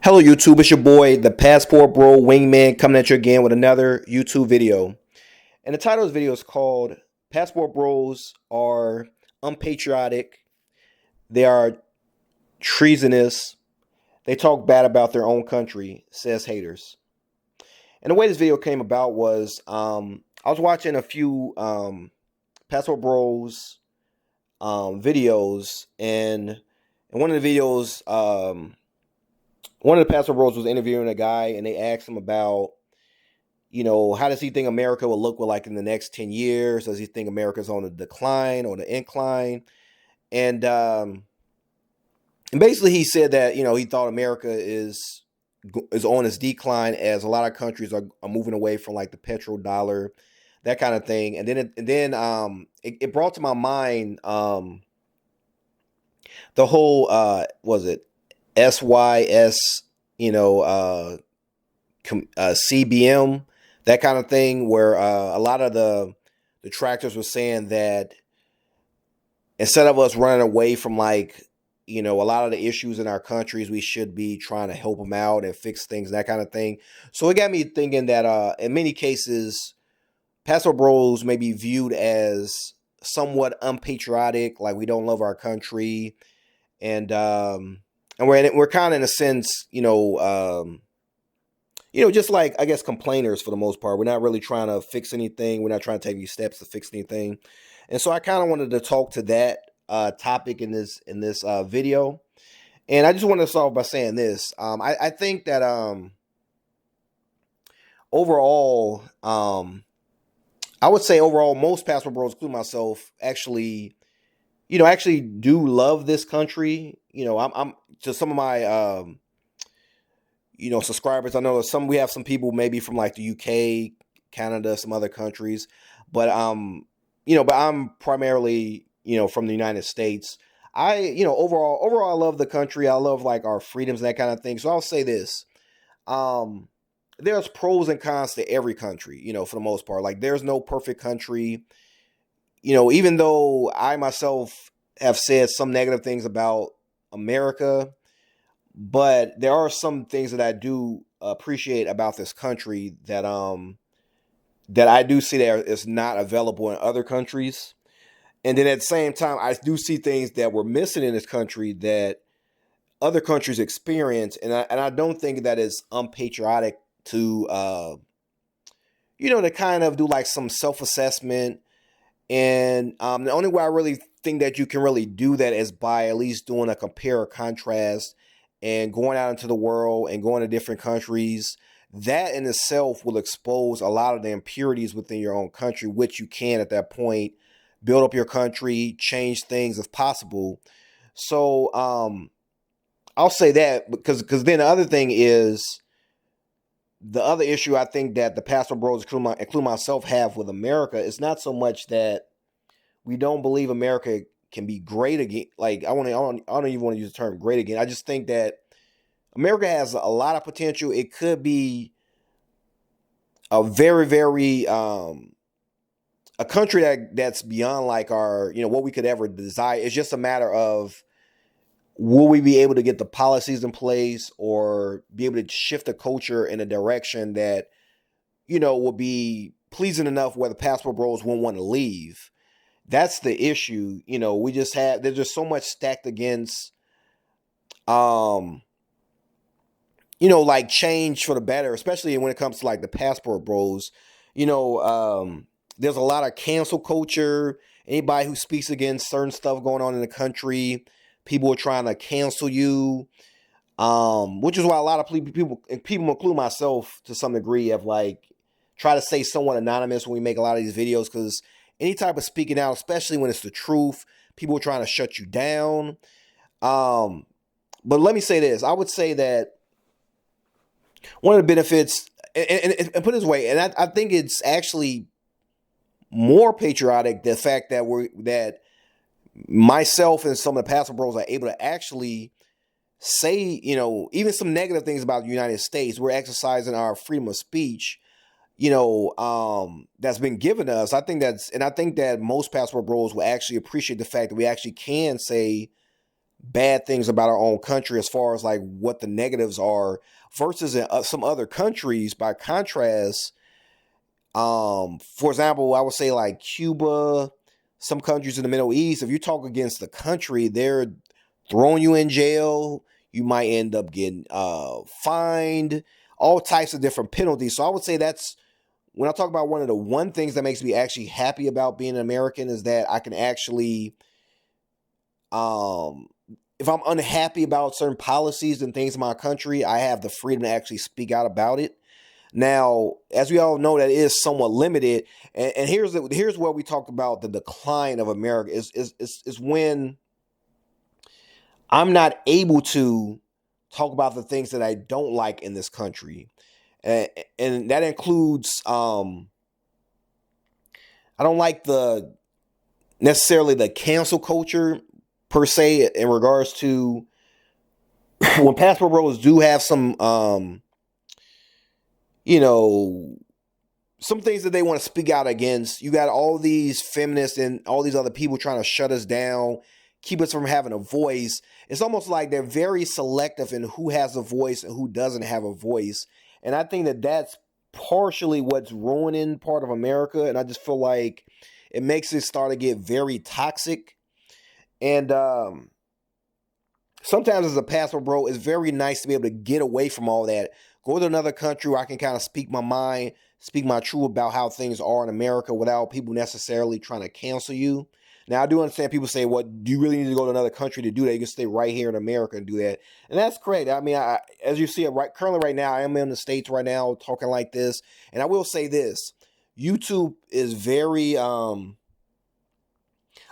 Hello YouTube, it's your boy, the Passport Bro Wingman, coming at you again with another YouTube video. And the title of this video is called Passport Bros Are Unpatriotic, They Are Treasonous, They Talk Bad About Their Own Country, Says Haters. And the way this video came about was I was watching a few Passport Bros videos, and in one of the videos, one of the Passport Bros was interviewing a guy, and they asked him about, how does he think America will look like in the next 10 years? Does he think America's on the decline or the incline? And basically he said that, he thought America is on its decline as a lot of countries are moving away from like the petrodollar, that kind of thing. And then it brought to my mind the whole was it SYS, CBM, that kind of thing, where a lot of the detractors were saying that instead of us running away from a lot of the issues in our countries, we should be trying to help them out and fix things, that kind of thing. So it got me thinking that in many cases, Passport Bros may be viewed as somewhat unpatriotic, like we don't love our country, and we're kind of in a sense, just like, I guess, complainers for the most part. We're not really trying to fix anything. We're not trying to take any steps to fix anything. And so I kind of wanted to talk to that topic in this video. And I just want to start by saying this. I think that overall, I would say overall, most Passport Bros, including myself, actually do love this country. I'm to some of my subscribers. I know we have some people maybe from like the UK, Canada, some other countries, but but I'm primarily, from the United States. Overall, I love the country. I love like our freedoms and that kind of thing. So I'll say this. There's pros and cons to every country, for the most part. Like, there's no perfect country. Even though I myself have said some negative things about America, but there are some things that I do appreciate about this country that I do see that is not available in other countries. And then at the same time, I do see things that we're missing in this country that other countries experience, and I don't think that is unpatriotic to to kind of do like some self-assessment. And the only way I really think that you can really do that is by at least doing a compare or contrast and going out into the world and going to different countries. That in itself will expose a lot of the impurities within your own country, which you can at that point build up your country, change things if possible. So I'll say that because then the other thing is, the other issue I think that the Passport Bros, including myself, have with America is not so much that we don't believe America can be great again. Like, I don't even want to use the term great again. I just think that America has a lot of potential. It could be a very, very a country that's beyond like our, what we could ever desire. It's just a matter of, will we be able to get the policies in place or be able to shift the culture in a direction that, will be pleasing enough where the Passport Bros won't want to leave? That's the issue. There's just so much stacked against, like change for the better, especially when it comes to like the Passport Bros. There's a lot of cancel culture. Anybody who speaks against certain stuff going on in the country, people are trying to cancel you, which is why a lot of people, include myself to some degree, have like try to stay somewhat anonymous when we make a lot of these videos, because any type of speaking out, especially when it's the truth, people are trying to shut you down. But let me say this. I would say that one of the benefits, and put it this way, and I think it's actually more patriotic, the fact that myself and some of the Passport Bros are able to actually say, even some negative things about the United States. We're exercising our freedom of speech, that's been given to us. I think that most Passport Bros will actually appreciate the fact that we actually can say bad things about our own country as far as like what the negatives are versus in some other countries. By contrast, for example, I would say like Cuba, some countries in the Middle East, if you talk against the country, they're throwing you in jail. You might end up getting fined, all types of different penalties. So I would say that's when I talk about one of the one things that makes me actually happy about being an American is that I can actually, um, if I'm unhappy about certain policies and things in my country, I have the freedom to actually speak out about it. Now, as we all know, that is somewhat limited, and here's where we talked about the decline of America is when I'm not able to talk about the things that I don't like in this country, and that includes I don't like the necessarily the cancel culture per se in regards to when Passport Bros do have some you know some things that they want to speak out against. You got all these feminists and all these other people trying to shut us down, keep us from having a voice. It's almost like they're very selective in who has a voice and who doesn't have a voice. And I think that that's partially what's ruining part of America. And I just feel like it makes it start to get very toxic. And sometimes as a passport bro, it's very nice to be able to get away from all that. Go to another country where I can kind of speak my mind, speak my truth about how things are in America without people necessarily trying to cancel you. Now, I do understand people say, well, do you really need to go to another country to do that? You can stay right here in America and do that. And that's correct. I mean, as you see it currently right now, I am in the States right now talking like this. And I will say this. YouTube is very, I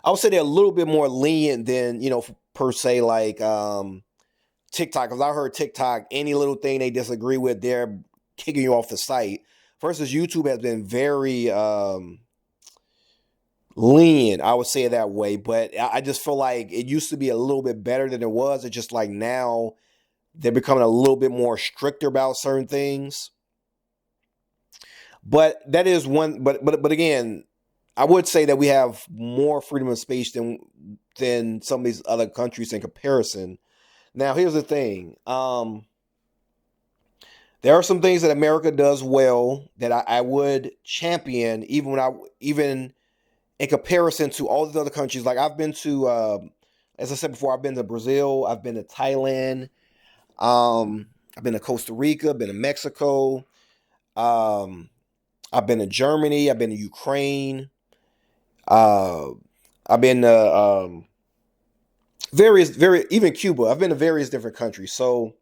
would say they're a little bit more lenient than, per se, like TikTok. Because I heard TikTok, any little thing they disagree with, they're kicking you off the site. Versus YouTube has been very lenient, I would say it that way. But I just feel like it used to be a little bit better than it was. It's just like now they're becoming a little bit more stricter about certain things. But that is one. But again, I would say that we have more freedom of speech than some of these other countries in comparison. Now, here's the thing. There are some things that America does well that I would champion, even in comparison to all the other countries. Like I've been to, as I said before, I've been to Brazil, I've been to Thailand, I've been to Costa Rica, I've been to Mexico, um, I've been to Germany, I've been to Ukraine, uh, I've been to even Cuba. I've been to various different countries. So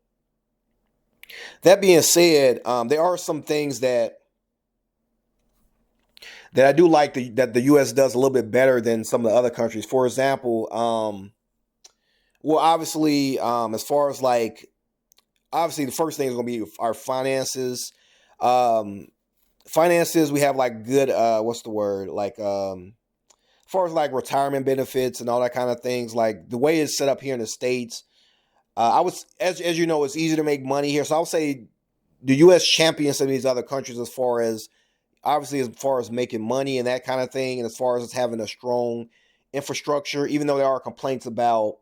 that being said, there are some things that I do like that the U.S. does a little bit better than some of the other countries. For example, well, obviously, as far as like, obviously, the first thing is going to be our finances. Um, Finances, we have like good, what's the word? Like, as far as like retirement benefits and all that kind of things, like the way it's set up here in the States, as you know, it's easy to make money here. So I would say the U.S. champions some of these other countries as far as obviously as far as making money and that kind of thing, and as far as having a strong infrastructure. Even though there are complaints about,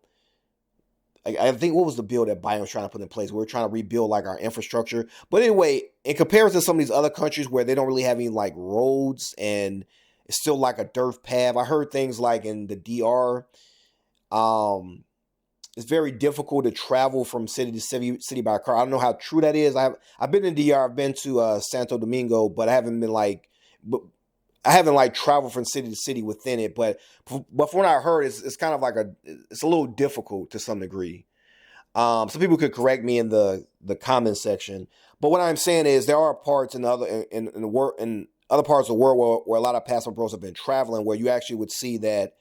I think what was the bill that Biden was trying to put in place? We're trying to rebuild like our infrastructure. But anyway, in comparison to some of these other countries where they don't really have any like roads and it's still like a dirt path. I heard things like in the DR, um, it's very difficult to travel from city to city by car. I don't know how true that is. I've been in DR. I've been to Santo Domingo, but I haven't been but I haven't like traveled from city to city within it. But from what I heard, it's kind of like it's a little difficult to some degree. Some people could correct me in the comment section. But what I'm saying is there are parts in the world in other parts of the world where a lot of passport bros have been traveling, where you actually would see that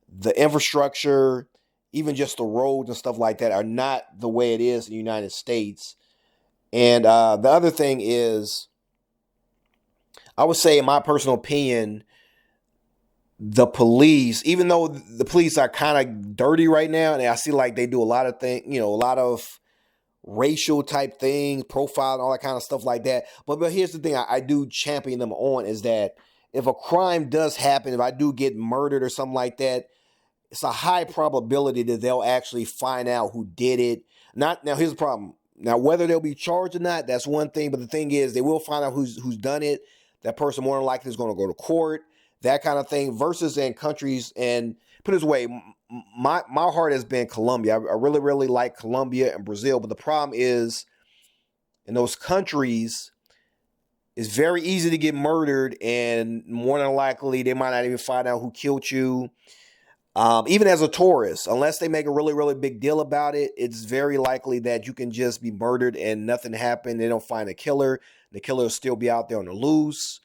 the infrastructure, even just the roads and stuff like that, are not the way it is in the United States. And the other thing is, I would say, in my personal opinion, the police, even though the police are kind of dirty right now, and I see like they do a lot of things, a lot of racial type things, profile and all that kind of stuff like that. But here's the thing I do champion them on is that if a crime does happen, if I do get murdered or something like that, it's a high probability that they'll actually find out who did it. Not now. Here's the problem. Now, whether they'll be charged or not, that's one thing. But the thing is, they will find out who's done it. That person more than likely is going to go to court. That kind of thing. Versus in countries, and put it this way, my heart has been Colombia. I really really like Colombia and Brazil. But the problem is, in those countries, it's very easy to get murdered, and more than likely, they might not even find out who killed you. Even as a tourist, unless they make a really, really big deal about it, it's very likely that you can just be murdered and nothing happened. They don't find a killer. The killer will still be out there on the loose.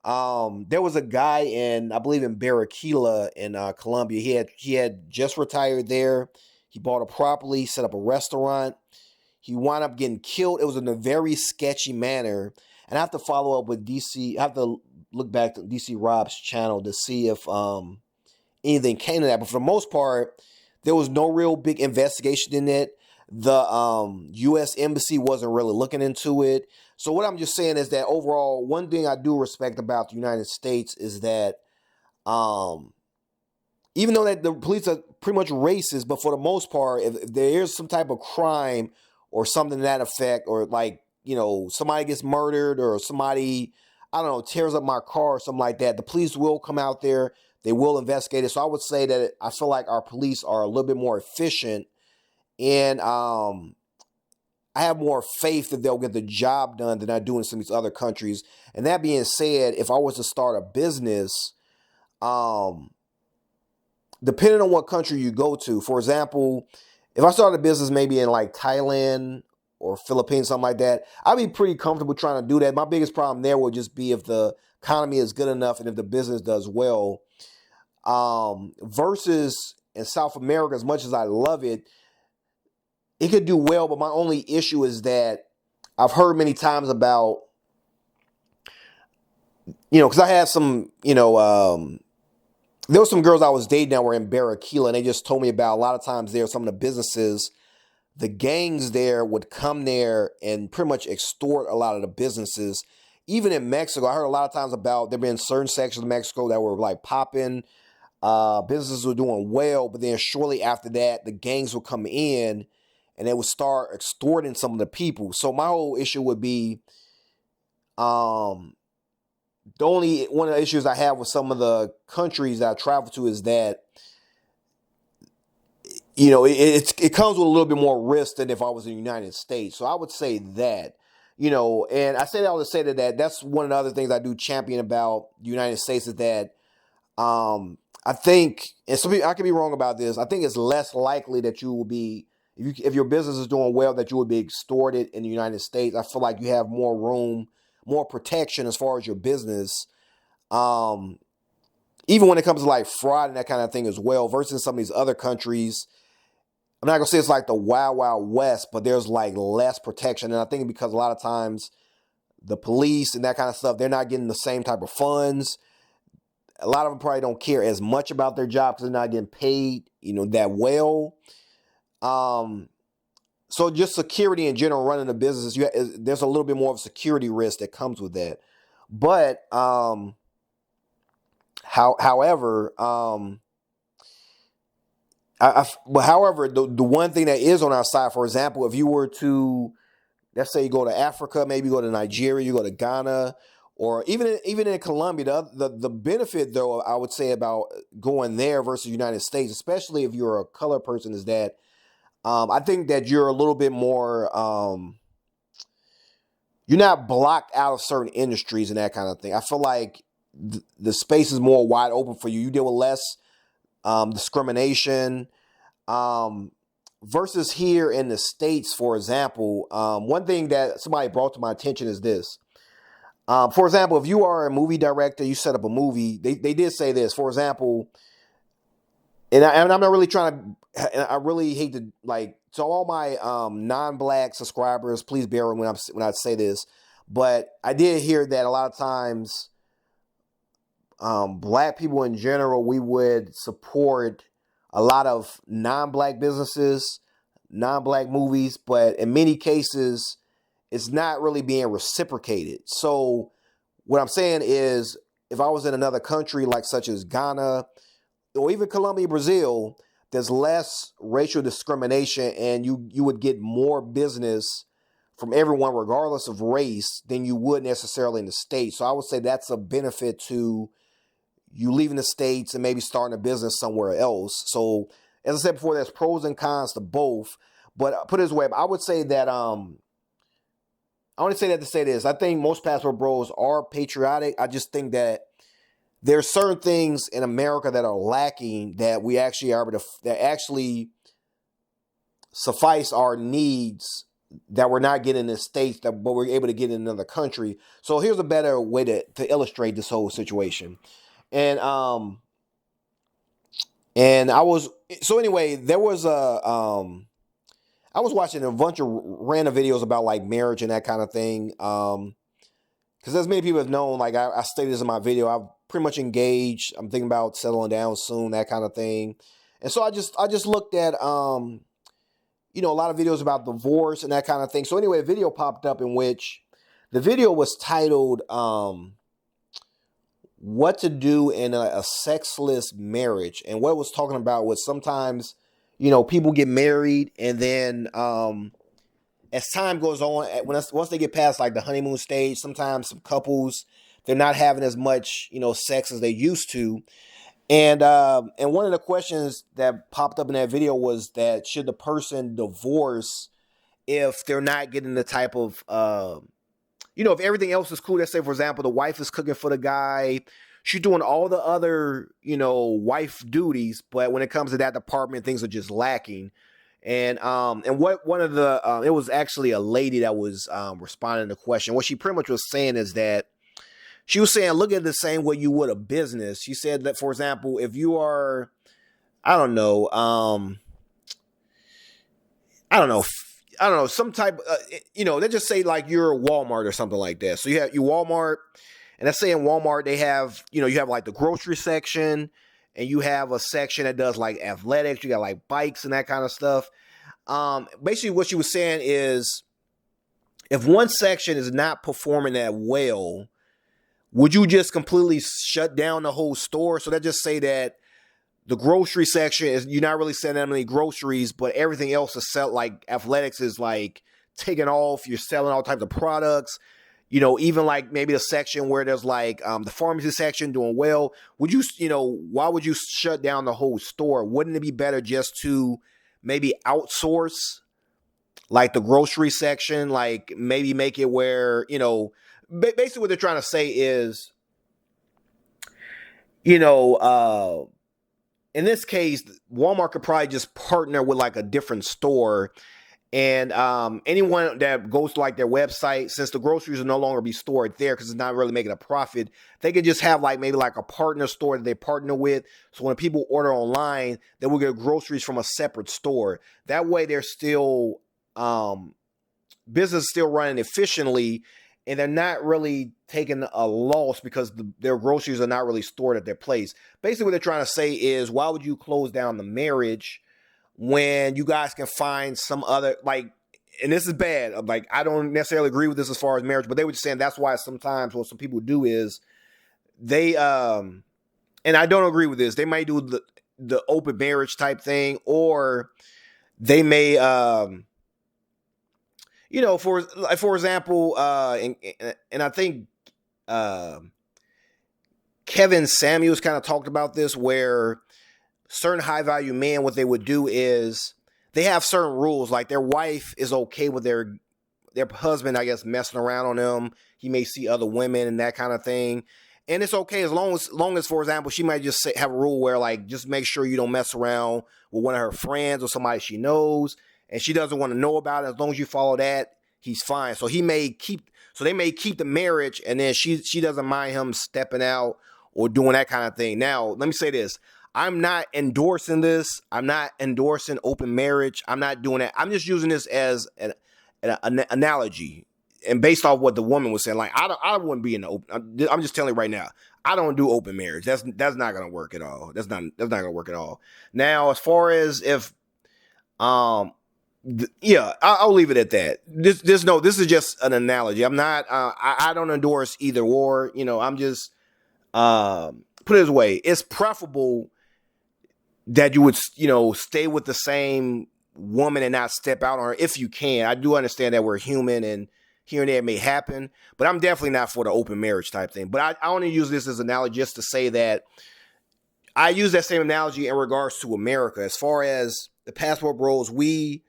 There was a guy I believe in Barranquilla in Colombia. He had just retired there. He bought a property, set up a restaurant. He wound up getting killed. It was in a very sketchy manner. And I have to follow up with DC. I have to look back to DC Rob's channel to see if anything came to that. But for the most part, there was no real big investigation in it. The U.S. Embassy wasn't really looking into it. So what I'm just saying is that overall, one thing I do respect about the United States is that even though that the police are pretty much racist, but for the most part, if there is some type of crime or something to that effect, or like, somebody gets murdered or somebody, I don't know, tears up my car or something like that, the police will come out there. They will investigate it. So I would say that I feel like our police are a little bit more efficient, and I have more faith that they'll get the job done than I do in some of these other countries. And that being said, if I was to start a business, depending on what country you go to, for example, if I started a business maybe in like Thailand or Philippines, something like that, I'd be pretty comfortable trying to do that. My biggest problem there would just be if the economy is good enough and if the business does well. Versus in South America, as much as I love it, it could do well, but my only issue is that I've heard many times about, because I had some, there were some girls I was dating that were in Barranquilla, and they just told me about a lot of times there, some of the businesses, the gangs there would come there and pretty much extort a lot of the businesses. Even in Mexico, I heard a lot of times about there being certain sections of Mexico that were like popping. Businesses were doing well, but then shortly after that, the gangs would come in and they would start extorting some of the people. So my whole issue would be, the only one of the issues I have with some of the countries that I travel to is that, it comes with a little bit more risk than if I was in the United States. So I would say that, and I say that all to say that's one of the other things I do champion about the United States is that, I think, and I could be wrong about this, I think it's less likely that you will be, if your business is doing well, that you will be extorted in the United States. I feel like you have more room, more protection as far as your business, even when it comes to like fraud and that kind of thing as well, versus some of these other countries. I'm not going to say it's like the Wild Wild West, but there's like less protection. And I think because a lot of times the police and that kind of stuff, they're not getting the same type of funds. A lot of them probably don't care as much about their job because they're not getting paid, that well. So just security in general, running a business, there's a little bit more of a security risk that comes with that. But however, the one thing that is on our side, for example, if you were to, let's say you go to Africa, maybe you go to Nigeria, you go to Ghana, or even in Colombia, the benefit, though, I would say about going there versus the United States, especially if you're a color person, is that I think that you're a little bit more, you're not blocked out of certain industries and that kind of thing. I feel like the space is more wide open for you. You deal with less discrimination versus here in the States, for example. One thing that somebody brought to my attention is this. For example, if you are a movie director, you set up a movie, they did say this, for example, and I'm not really trying to, I really hate to, like, so all my non-black subscribers, please bear with me when I say this, but I did hear that a lot of times black people in general, we would support a lot of non-black businesses, non-black movies, but in many cases, it's not really being reciprocated. So what I'm saying is, if I was in another country, like such as Ghana, or even Colombia, Brazil, there's less racial discrimination, and you would get more business from everyone, regardless of race, than you would necessarily in the States. So I would say that's a benefit to you leaving the States and maybe starting a business somewhere else. So as I said before, there's pros and cons to both. But put it this way, I would say that I want to say that to say this. I think most Passport Bros are patriotic. I just think that there are certain things in America that are lacking that we actually are able to, that actually suffice our needs that we're not getting in the States, but we're able to get in another country. So here's a better way to illustrate this whole situation. And I was, so anyway, there was I was watching a bunch of random videos about like marriage and that kind of thing. Because as many people have known, like I stated this in my video, I'm pretty much engaged. I'm thinking about settling down soon, that kind of thing. And so I just looked at a lot of videos about divorce and that kind of thing. So anyway, a video popped up in which the video was titled "What to Do in a Sexless Marriage," and what it was talking about was sometimes people get married, and then as time goes on, once they get past like the honeymoon stage, sometimes some couples, they're not having as much sex as they used to. And one of the questions that popped up in that video was that should the person divorce if they're not getting the type of if everything else is cool. Let's say, for example, the wife is cooking for the guy. She's doing all the other, wife duties, but when it comes to that department, things are just lacking. And what one of the it was actually a lady that was responding to the question. What she pretty much was saying is that she was saying, look at it the same way you would a business. She said that, for example, if you are, I don't know, some type, let's just say like you're a Walmart or something like that. So you Walmart. And let's say in Walmart, they have, you have like the grocery section, and you have a section that does like athletics. You got like bikes and that kind of stuff. Basically what she was saying is if one section is not performing that well, would you just completely shut down the whole store? So that just say that the grocery section is, you're not really selling that many groceries, but everything else is like athletics is like taking off. You're selling all types of products. Even like maybe a section where there's like the pharmacy section doing well. Would you, why would you shut down the whole store? Wouldn't it be better just to maybe outsource like the grocery section? Like maybe make it where, basically what they're trying to say is, in this case, Walmart could probably just partner with like a different store. And anyone that goes to like their website, since the groceries will no longer be stored there because it's not really making a profit, they could just have like maybe like a partner store that they partner with. So when people order online, they will get groceries from a separate store. That way they're still, business is still running efficiently, and they're not really taking a loss because their groceries are not really stored at their place. Basically what they're trying to say is, why would you close down the marriage when you guys can find some other, like, and this is bad, like, I don't necessarily agree with this as far as marriage, but they were just saying that's why sometimes what some people do is they, and I don't agree with this, they might do the open marriage type thing, or they may, for example, and I think Kevin Samuels kind of talked about this, where certain high value men, what they would do is they have certain rules. Like their wife is okay with their husband, I guess, messing around on them. He may see other women and that kind of thing. And it's okay as long as, for example, she might just have a rule where like, just make sure you don't mess around with one of her friends or somebody she knows, and she doesn't want to know about it. As long as you follow that, he's fine. So they may keep the marriage, and then she doesn't mind him stepping out or doing that kind of thing. Now, let me say this. I'm not endorsing this. I'm not endorsing open marriage. I'm not doing that. I'm just using this as an analogy, and based off what the woman was saying. Like I wouldn't be in the open. I'm just telling you right now. I don't do open marriage. That's not gonna work at all. That's not gonna work at all. Now, as far as if, I'll leave it at that. This is just an analogy. I'm not. I don't endorse either or. I'm just put it this way. It's preferable that you would, stay with the same woman and not step out on her if you can. I do understand that we're human and here and there may happen, but I'm definitely not for the open marriage type thing. But I only use this as an analogy just to say that I use that same analogy in regards to America. As far as the Passport Bros, we're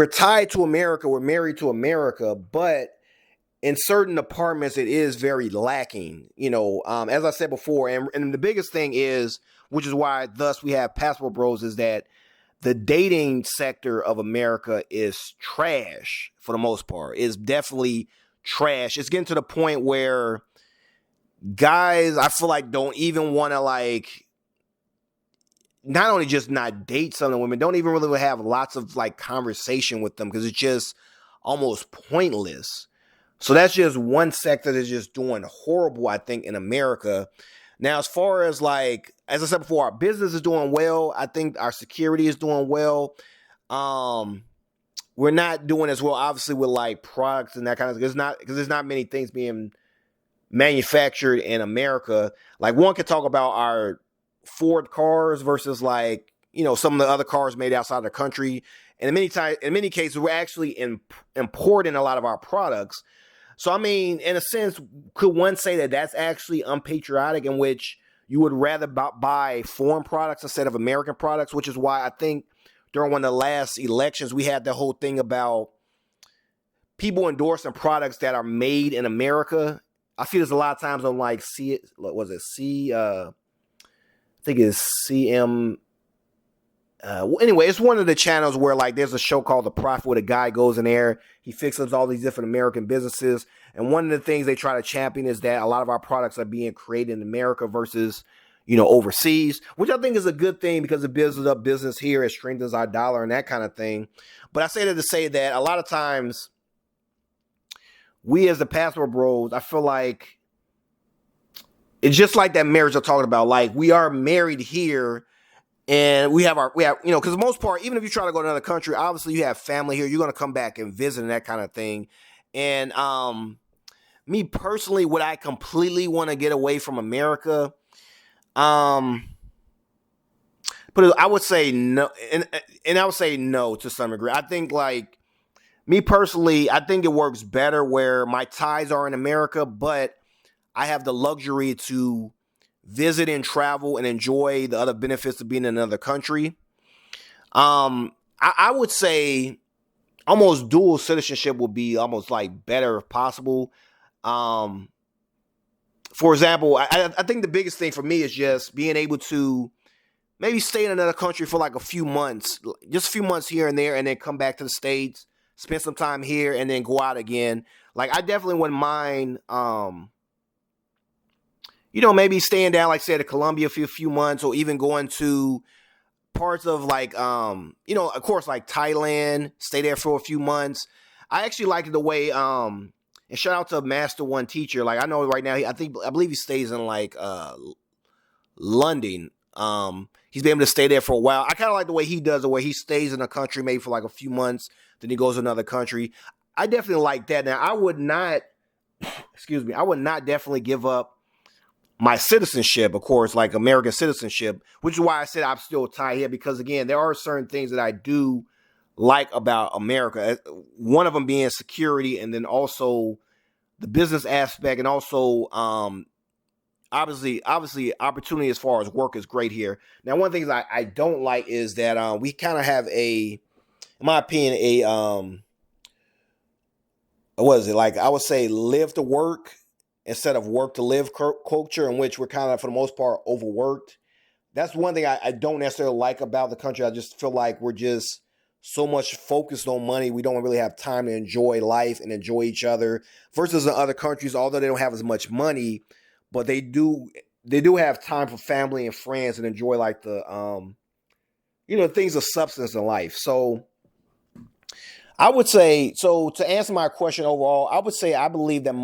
tied to America, we're married to America, but in certain departments, it is very lacking. As I said before, and the biggest thing is, which is why thus we have Passport Bros, is that the dating sector of America is trash for the most part. It's definitely trash. It's getting to the point where guys, I feel like, don't even want to not only just not date some of the women, don't even really have lots of conversation with them because it's just almost pointless. So that's just one sector that's just doing horrible, I think, in America. Now, as far as as I said before, our business is doing well. I think our security is doing well. We're not doing as well, obviously, with products and that kind of thing. Because there's not many things being manufactured in America. One could talk about our Ford cars versus some of the other cars made outside the country. And in many cases, we're actually importing a lot of our products. So, I mean, in a sense, could one say that that's actually unpatriotic, in which you would rather buy foreign products instead of American products, which is why I think during one of the last elections, we had the whole thing about people endorsing products that are made in America. I see this a lot of times on I think it's CM. Anyway, it's one of the channels where there's a show called The Prophet where the guy goes in there, he fixes all these different American businesses, and one of the things they try to champion is that a lot of our products are being created in America versus overseas, which I think is a good thing because it builds up business here, it strengthens our dollar and that kind of thing. But I say that to say that a lot of times we as the Passport Bros, I feel like it's just like that marriage I'm talking about. We are married here. And we have, because the most part, even if you try to go to another country, obviously you have family here. You're going to come back and visit and that kind of thing. And me personally, would I completely want to get away from America? But I would say no. And I would say no to some degree. I think me personally, I think it works better where my ties are in America, but I have the luxury to visit and travel and enjoy the other benefits of being in another country. I would say almost dual citizenship would be almost better if possible. For example, I think the biggest thing for me is just being able to maybe stay in another country for a few months, just a few months here and there, and then come back to the States, spend some time here, and then go out again. I definitely wouldn't mind maybe staying down, say, to Colombia for a few months, or even going to parts of of course, Thailand, stay there for a few months. I actually liked the way, and shout out to Master One Teacher. I know right now, I believe he stays in London. He's been able to stay there for a while. I kind of like the way he does it, where he stays in a country maybe for a few months, then he goes to another country. I definitely like that. Now, I would not, I would not definitely give up my citizenship, of course, American citizenship, which is why I said I'm still tied here, because again, there are certain things that I do like about America. One of them being security, and then also the business aspect, and also obviously opportunity as far as work is great here. Now, one of the things I don't like is that we kind of have in my opinion, what is it? I would say live to work instead of work to live culture, in which we're kind of, for the most part, overworked. That's one thing I don't necessarily like about the country. I just feel like we're just so much focused on money. We don't really have time to enjoy life and enjoy each other, versus in other countries, although they don't have as much money, but they do have time for family and friends and enjoy the things of substance in life. So I would say, so to answer my question overall, I would say I believe that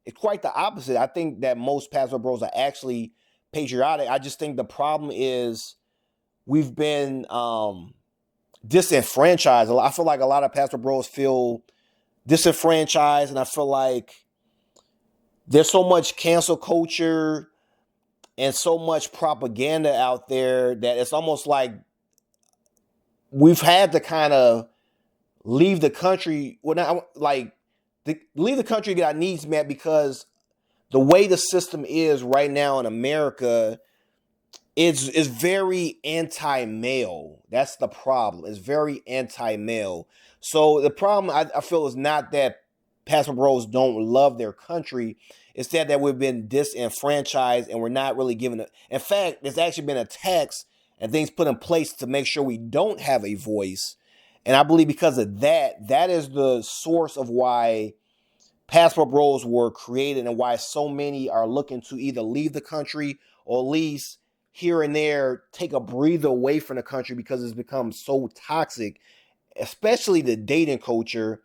it's quite the opposite. I think that most Passport Bros are actually patriotic. I just think the problem is we've been disenfranchised. I feel like a lot of Passport Bros feel disenfranchised, and I feel like there's so much cancel culture and so much propaganda out there that it's almost like we've had to kind of leave the country. Well, not like leave the country to get our needs met because the way the system is right now in America is very anti-male. That's the problem. It's very anti-male. So the problem I feel is not that Passport Bros don't love their country. It's that we've been disenfranchised and we're not really given it. In fact, there's actually been attacks and things put in place to make sure we don't have a voice. And I believe because of that, that is the source of why Passport Bros were created and why so many are looking to either leave the country or at least here and there take a breather away from the country because it's become so toxic, especially the dating culture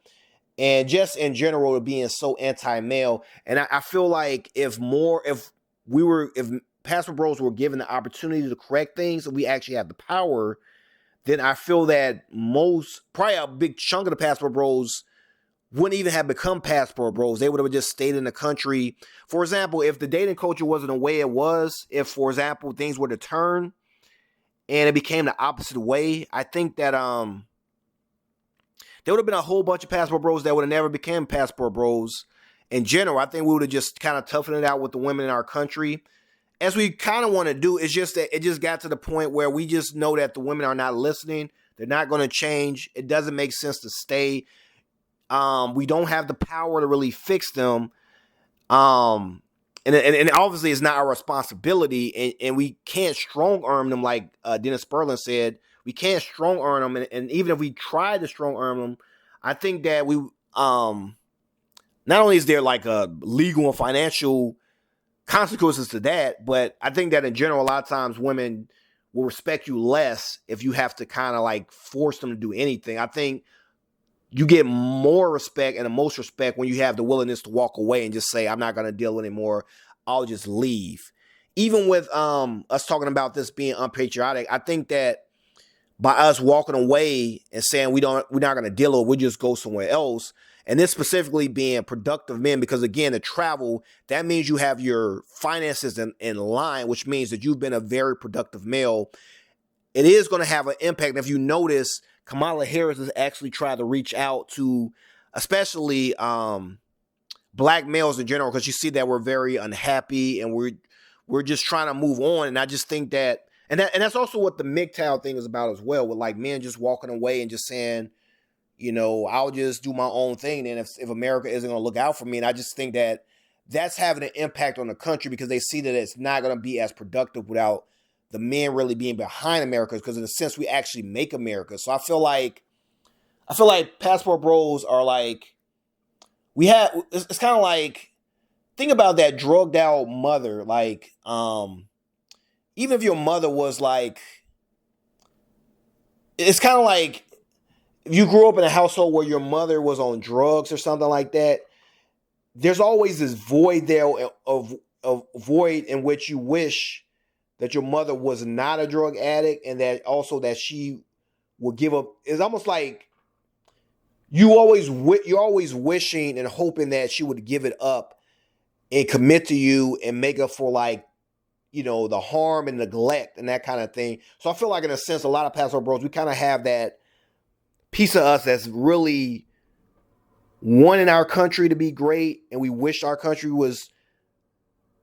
and just in general being so anti-male. And I feel like if Passport Bros were given the opportunity to correct things and we actually have the power, then I feel that probably a big chunk of the Passport Bros wouldn't even have become Passport Bros. They would have just stayed in the country. For example, if the dating culture wasn't the way it was, if, for example, things were to turn and it became the opposite way, I think that there would have been a whole bunch of Passport Bros that would have never become Passport Bros in general. I think we would have just kind of toughened it out with the women in our country. As we kind of want to do, it's just that it just got to the point where we just know that the women are not listening. They're not going to change. It doesn't make sense to stay. We don't have the power to really fix them. And obviously it's not our responsibility, and we can't strong arm them like Dennis Sperling said. We can't strong arm them, and even if we try to strong arm them, I think that we not only is there like a legal and financial consequences to that, but I think that in general, a lot of times women will respect you less if you have to kind of like force them to do anything. I think you get more respect and the most respect when you have the willingness to walk away and just say, I'm not going to deal anymore. I'll just leave. Even with us talking about this being unpatriotic, I think that by us walking away and saying we're not going to deal with it, we'll just go somewhere else. And this specifically being productive men, because again, to travel, that means you have your finances in line, which means that you've been a very productive male. It is going to have an impact. And if you notice, Kamala Harris has actually tried to reach out to especially black males in general, because you see that we're very unhappy and we're just trying to move on. And I just think that, and that's also what the MGTOW thing is about as well, with like men just walking away and just saying, I'll just do my own thing. And if America isn't going to look out for me, and I just think that that's having an impact on the country because they see that it's not going to be as productive without the men really being behind America, because in a sense we actually make America. So I feel like Passport Bros are like, it's kind of like, think about that drugged out mother. Like, even if your mother was like, it's kind of like if you grew up in a household where your mother was on drugs or something like that, there's always this void there of void in which you wish that your mother was not a drug addict, and that also that she would give up. It's almost like you're always wishing and hoping that she would give it up and commit to you and make up for like, the harm and neglect and that kind of thing. So I feel like in a sense, a lot of Passport Bros, we kind of have that piece of us that's really wanting our country to be great, and we wish our country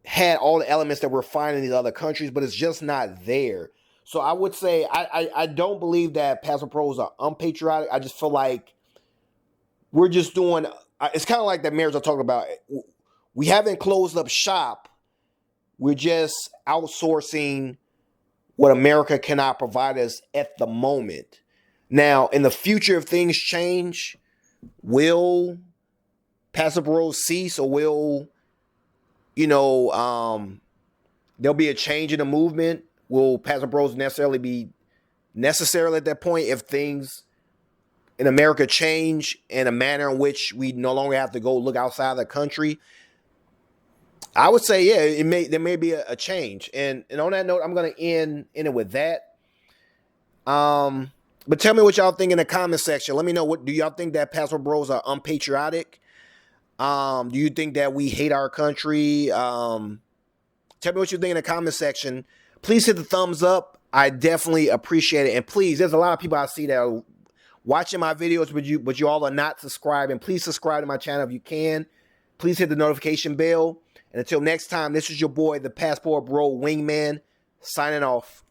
had all the elements that we're finding in these other countries, but it's just not there. So I would say I don't believe that Passport Bros are unpatriotic. I just feel like we're just doing, it's kind of like that marriage I talked about. We haven't closed up shop. We're just outsourcing what America cannot provide us at the moment. Now, in the future, if things change, will Passport Bros cease, or will, there'll be a change in the movement? Will Passport Bros necessarily be necessary at that point if things in America change in a manner in which we no longer have to go look outside the country? I would say, yeah, there may be a change. And on that note, I'm going to end it with that. But tell me what y'all think in the comment section. Let me know, do y'all think that Passport Bros are unpatriotic? Do you think that we hate our country? Tell me what you think in the comment section. Please hit the thumbs up. I definitely appreciate it. And please, there's a lot of people I see that are watching my videos, but you all are not subscribing. Please subscribe to my channel if you can. Please hit the notification bell. And until next time, this is your boy, the Passport Bro Wingman, signing off.